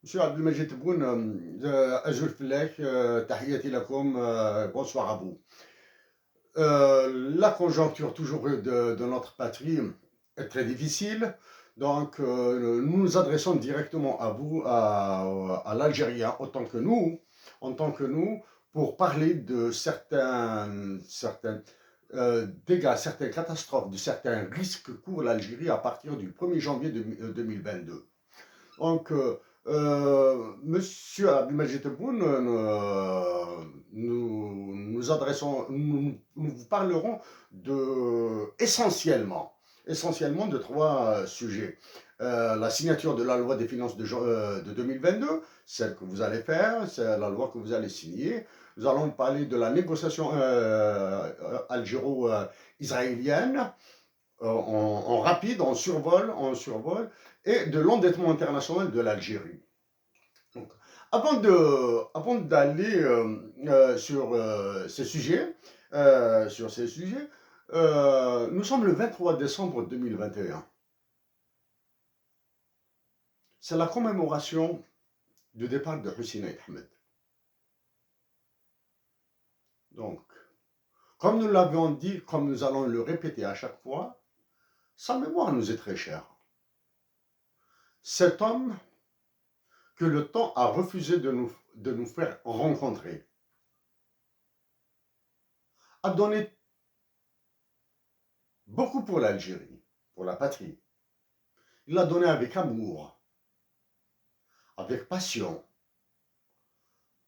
Monsieur Abdelmajid Tebboune, Azul Flech, Tahiyati Lakoum, bonsoir à vous. La conjoncture toujours de notre patrie est très difficile, donc nous nous adressons directement à vous, à l'Algérien, en tant que nous, pour parler de certains dégâts, certaines catastrophes, de certains risques que court l'Algérie à partir du 1er janvier 2022. Donc, Monsieur Abdelmajid Tebboune, nous vous parlerons essentiellement de trois sujets. La signature de la loi des finances de 2022, celle que vous allez faire, c'est la loi que vous allez signer. Nous allons parler de la négociation algéro-israélienne en rapide, en survol, et de l'endettement international de l'Algérie. Donc, avant d'aller sur ces sujets, nous sommes le 23 décembre 2021. C'est la commémoration du départ de Hussein Ahmed. Donc, comme nous l'avions dit, comme nous allons le répéter à chaque fois, sa mémoire nous est très chère. Cet homme que le temps a refusé de nous faire rencontrer a donné beaucoup pour l'Algérie, pour la patrie. Il l'a donné avec amour, avec passion,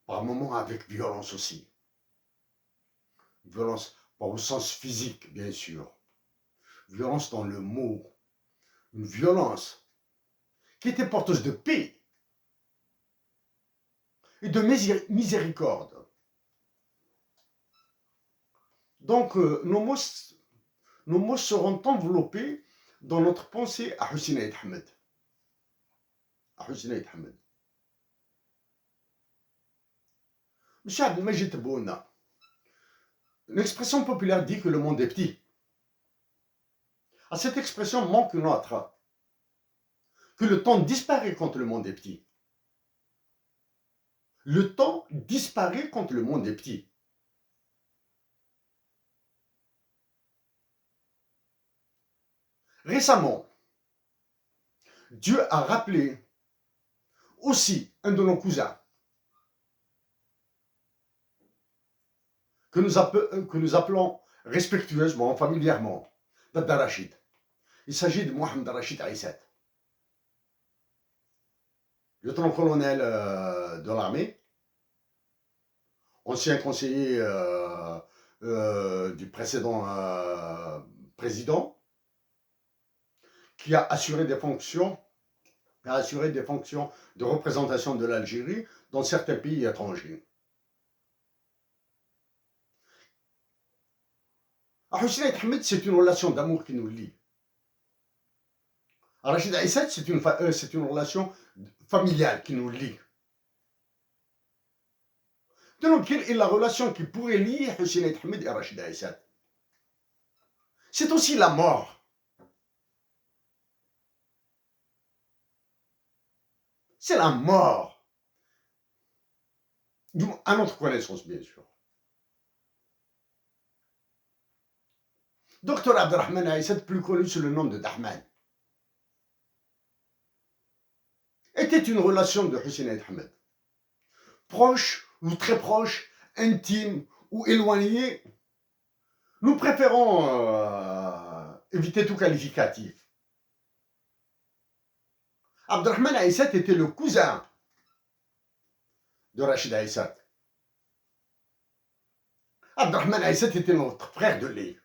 par moments avec violence aussi. Violence, pas au sens physique, bien sûr. Violence dans le mot. Une violence qui était porteuse de paix et de miséricorde. Donc, nos mots seront enveloppés dans notre pensée à Hussein Ahmed. Monsieur Abdelmajid Tebboune, l'expression populaire dit que le monde est petit. À cette expression manque une autre, que le temps disparaît quand le monde est petit. Le temps disparaît quand le monde est petit. Récemment, Dieu a rappelé aussi un de nos cousins que nous appelons respectueusement, familièrement, Dada Rachid. Il s'agit de Mohamed Rachid Aïsset, lieutenant-colonel de l'armée, ancien conseiller du précédent président, qui a assuré des fonctions de représentation de l'Algérie dans certains pays étrangers. À Hussein Ahmed, c'est une relation d'amour qui nous lie. À Rachid Aïsset, c'est une relation familiale qui nous lie. Donc, quelle est la relation qui pourrait lier Hussein Ahmed et Rachid Aïsset? C'est aussi la mort. C'est la mort. À notre connaissance, bien sûr. Docteur Abdelrahman Aïsset, plus connu sous le nom de Dahman, était une relation de Hussein Ahmed. Proche ou très proche, intime ou éloigné, nous préférons éviter tout qualificatif. Abdelrahman Aïsset était le cousin de Rachid Aïsset. Abdelrahman Aïsset était notre frère de lait.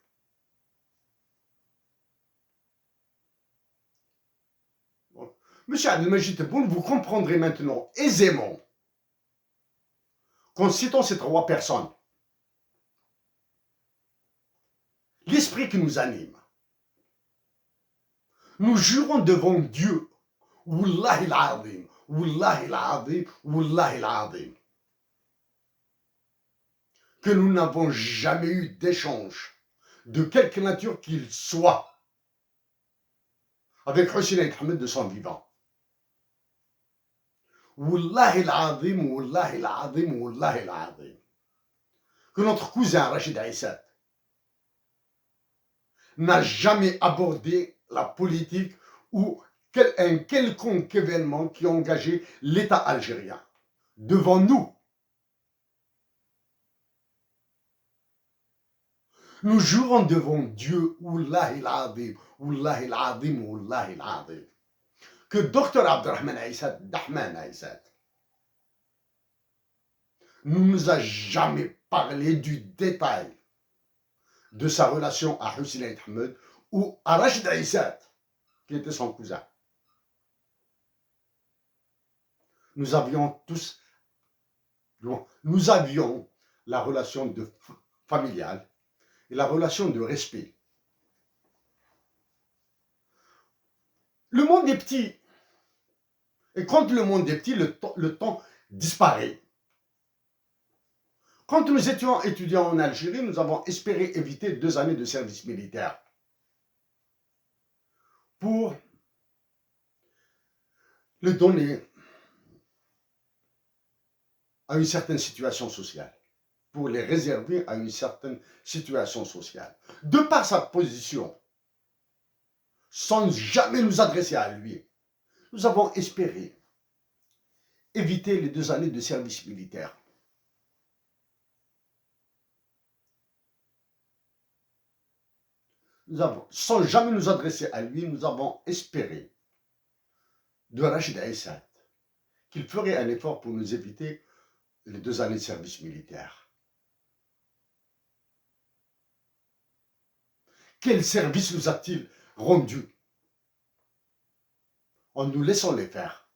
Monsieur Abdelmajid Tebboune, vous comprendrez maintenant aisément qu'en citant ces trois personnes, l'esprit qui nous anime, nous jurons devant Dieu, Wallahi al-Azim, Wallahi al-Azim, Wallahi al-Azim, que nous n'avons jamais eu d'échange de quelque nature qu'il soit avec Hussein Ahmed de son vivant. Wallahi al-azim, wallahi al-azim, wallahi al-azim, que notre cousin Rachid Aïssat n'a jamais abordé la politique ou un quelconque événement qui a engagé l'État algérien devant nous. Nous jurons devant Dieu, wallahi al-azim, wallahi al-azim, wallahi al-azim, que Dr Abdelrahman Aïssat, Dahman Aïssat, ne nous a jamais parlé du détail de sa relation à Hussein Aït Ahmed ou à Rachid Aïssat, qui était son cousin. Nous avions la relation familiale et la relation de respect. Le monde est petit. Et quand le monde est petit, le temps disparaît. Quand nous étions étudiants en Algérie, nous avons espéré éviter 2 années de service militaire pour le donner à une certaine situation sociale, pour les réserver à une certaine situation sociale. De par sa position, sans jamais nous adresser à lui, nous avons espéré éviter les 2 années de service militaire. Sans jamais nous adresser à lui, nous avons espéré de Rachid Aïssat qu'il ferait un effort pour nous éviter les 2 années de service militaire. Quel service nous a-t-il rendu en nous laissant les faire?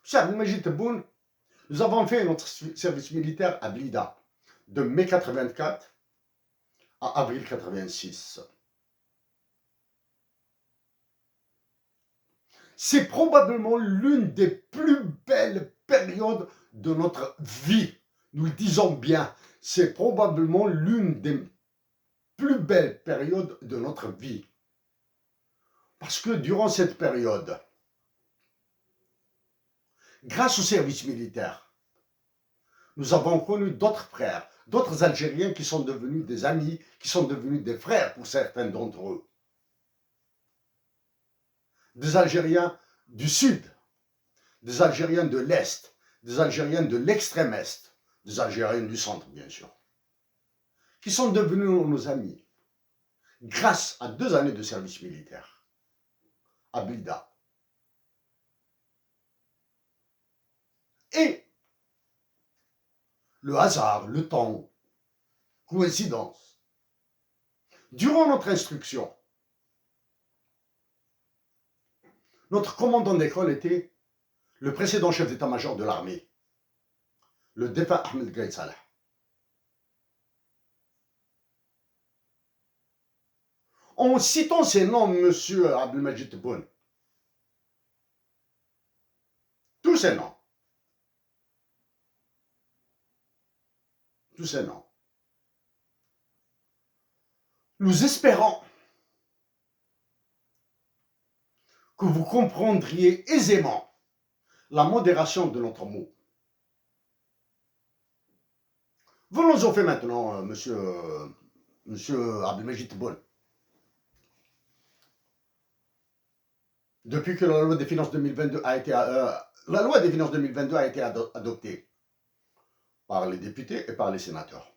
Monsieur Abdelmajid Tebboune, nous avons fait notre service militaire à Blida, de mai 84 à avril 86. C'est probablement l'une des plus belles périodes de notre vie. Nous le disons bien, c'est probablement l'une des plus belles périodes de notre vie. Parce que durant cette période, grâce au service militaire, nous avons connu d'autres frères, d'autres Algériens qui sont devenus des amis, qui sont devenus des frères pour certains d'entre eux. Des Algériens du Sud, des Algériens de l'Est, des Algériens de l'extrême Est, des Algériens du Centre, bien sûr, qui sont devenus nos amis grâce à 2 années de service militaire à Blida. Et le hasard, le temps, coïncidence, durant notre instruction, notre commandant d'école était le précédent chef d'état-major de l'armée, le défunt Ahmed Gaïd Salah. En citant ces noms, monsieur Abdelmajid Tebboune, tous ces noms, nous espérons que vous comprendriez aisément la modération de notre mot. Venons au fait maintenant, monsieur Abdelmajid Tebboune. Depuis que la loi des finances 2022 a été, adoptée par les députés et par les sénateurs,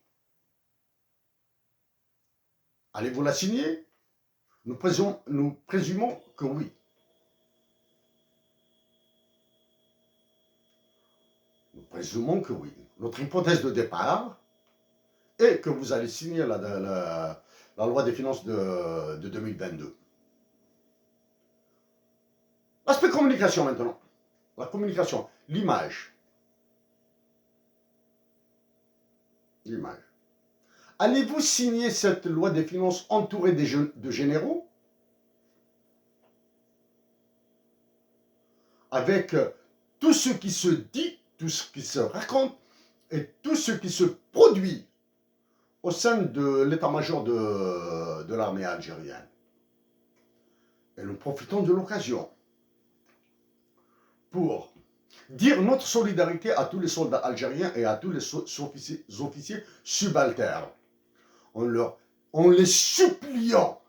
allez-vous la signer? Nous présumons que oui. Nous présumons que oui. Notre hypothèse de départ est que vous allez signer la loi des finances de 2022. L'aspect communication maintenant. La communication, l'image. L'image. Allez-vous signer cette loi des finances entourée de généraux? Avec tout ce qui se dit, tout ce qui se raconte et tout ce qui se produit au sein de l'état-major de l'armée algérienne. Et nous profitons de l'occasion pour dire notre solidarité à tous les soldats algériens et à tous les officiers subalternes, en les suppliant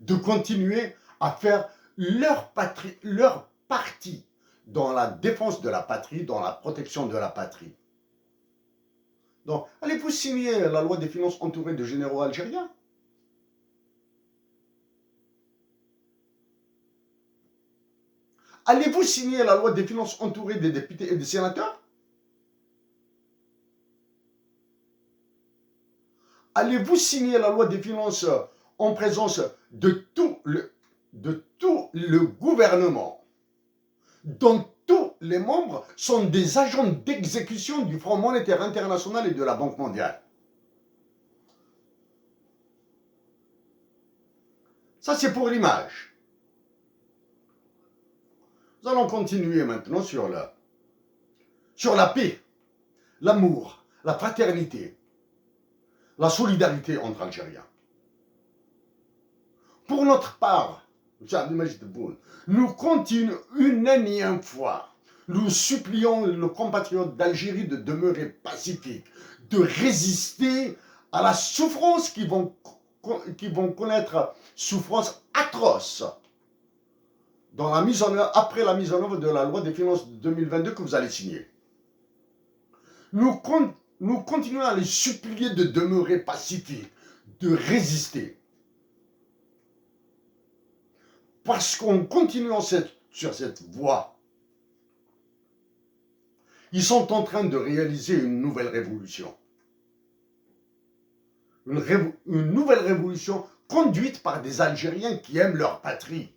de continuer à faire leur partie dans la défense de la patrie, dans la protection de la patrie. Donc, allez-vous signer la loi des finances entourée de généraux algériens? Allez-vous signer la loi des finances entourée des députés et des sénateurs? Allez-vous signer la loi des finances en présence de tout le gouvernement, dont tous les membres sont des agents d'exécution du Fonds monétaire international et de la Banque mondiale? Ça, c'est pour l'image. Nous allons continuer maintenant sur la paix, l'amour, la fraternité, la solidarité entre Algériens. Pour notre part, nous continuons une énième fois. Nous supplions nos compatriotes d'Algérie de demeurer pacifiques, de résister à la souffrance qu'ils vont connaître, souffrance atroce, dans la mise en œuvre, après la mise en œuvre de la loi des finances 2022 que vous allez signer. Nous continuons à les supplier de demeurer pacifiques, de résister. Parce qu'en continuant sur cette voie, ils sont en train de réaliser une nouvelle révolution. Une nouvelle révolution conduite par des Algériens qui aiment leur patrie.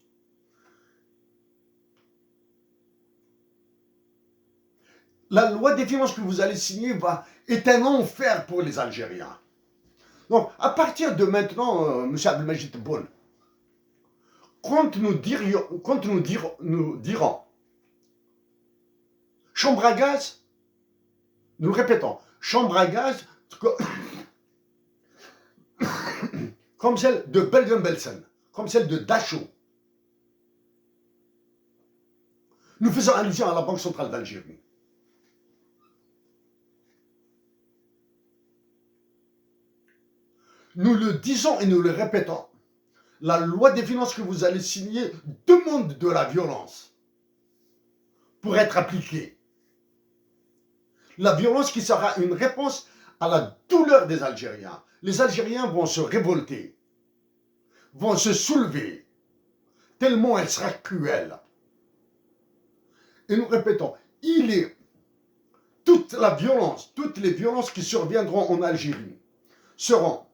La loi des finances que vous allez signer est un enfer pour les Algériens. Donc, à partir de maintenant, M. Abdelmajid Tebboune, quand nous dirons chambre à gaz, nous le répétons, chambre à gaz comme celle de Bergen-Belsen, comme celle de Dachau. Nous faisons allusion à la Banque centrale d'Algérie. Nous le disons et nous le répétons. La loi des finances que vous allez signer demande de la violence pour être appliquée. La violence qui sera une réponse à la douleur des Algériens. Les Algériens vont se révolter, vont se soulever, tellement elle sera cruelle. Et nous répétons, toutes les violences qui surviendront en Algérie seront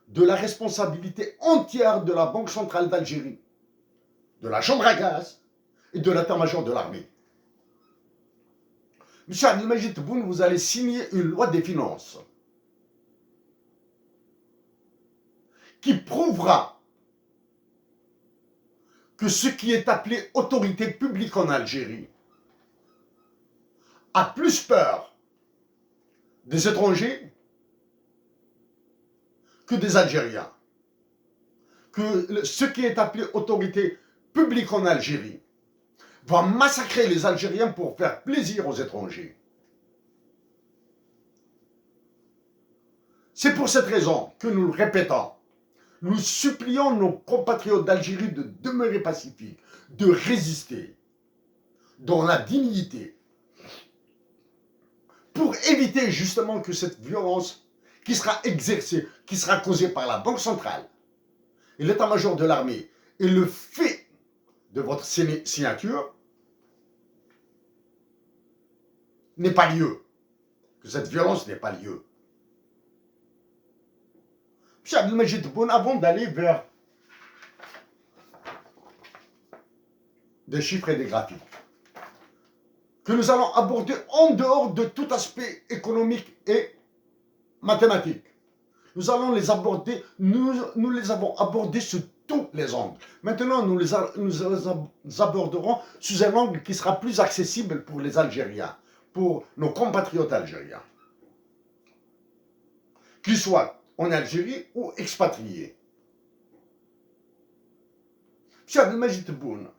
de la responsabilité entière de la Banque centrale d'Algérie, de la chambre à gaz et de l'état-major de l'armée. Monsieur Abdelmajid Tebboune, vous allez signer une loi des finances qui prouvera que ce qui est appelé autorité publique en Algérie a plus peur des étrangers que des Algériens. Que ce qui est appelé autorité publique en Algérie va massacrer les Algériens pour faire plaisir aux étrangers. C'est pour cette raison que nous le répétons. Nous supplions nos compatriotes d'Algérie de demeurer pacifiques, de résister dans la dignité, pour éviter justement que cette violence qui sera exercée, qui sera causée par la Banque centrale et l'état-major de l'armée et le fait de votre signature n'ait pas lieu, que cette violence n'ait pas lieu. M. Abdelmajid Tebboune, avant d'aller vers des chiffres et des graphiques, que nous allons aborder en dehors de tout aspect économique et mathématique. Nous allons les aborder, nous les avons abordés sous tous les angles. Maintenant, nous les aborderons sous un angle qui sera plus accessible pour les Algériens, pour nos compatriotes algériens, qu'ils soient en Algérie ou expatriés. M. Abdelmajid Tebboune,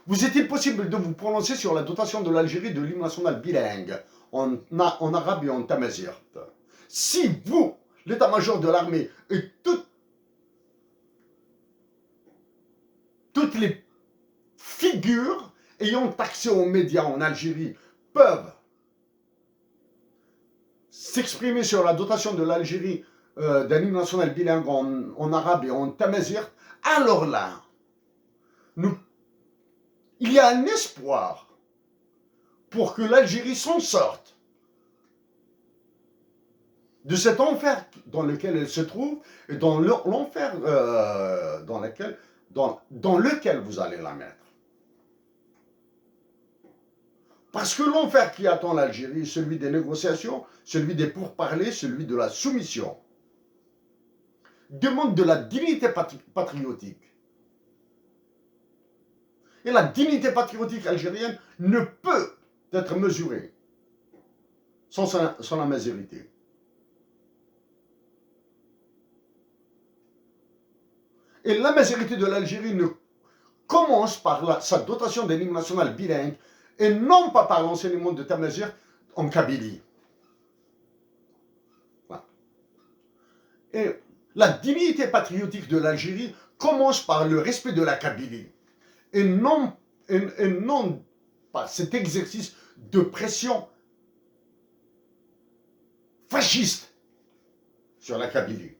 Vous est-il possible de vous prononcer sur la dotation de l'Algérie de l'hymne national bilingue en arabe et en tamazight? Si vous, l'état-major de l'armée et toutes les figures ayant accès aux médias en Algérie peuvent s'exprimer sur la dotation de l'Algérie d'un hymne national bilingue en arabe et en tamazight, alors là, il y a un espoir pour que l'Algérie s'en sorte de cet enfer dans lequel elle se trouve et dans l'enfer dans lequel vous allez la mettre. Parce que l'enfer qui attend l'Algérie, celui des négociations, celui des pourparlers, celui de la soumission, demande de la dignité patriotique. Et la dignité patriotique algérienne ne peut être mesurée sans la majorité. Et la majorité de l'Algérie ne commence par sa dotation d'un hymne national bilingue et non pas par l'enseignement de tamazight en Kabylie. Voilà. Et la dignité patriotique de l'Algérie commence par le respect de la Kabylie et non par cet exercice de pression fasciste sur la Kabylie.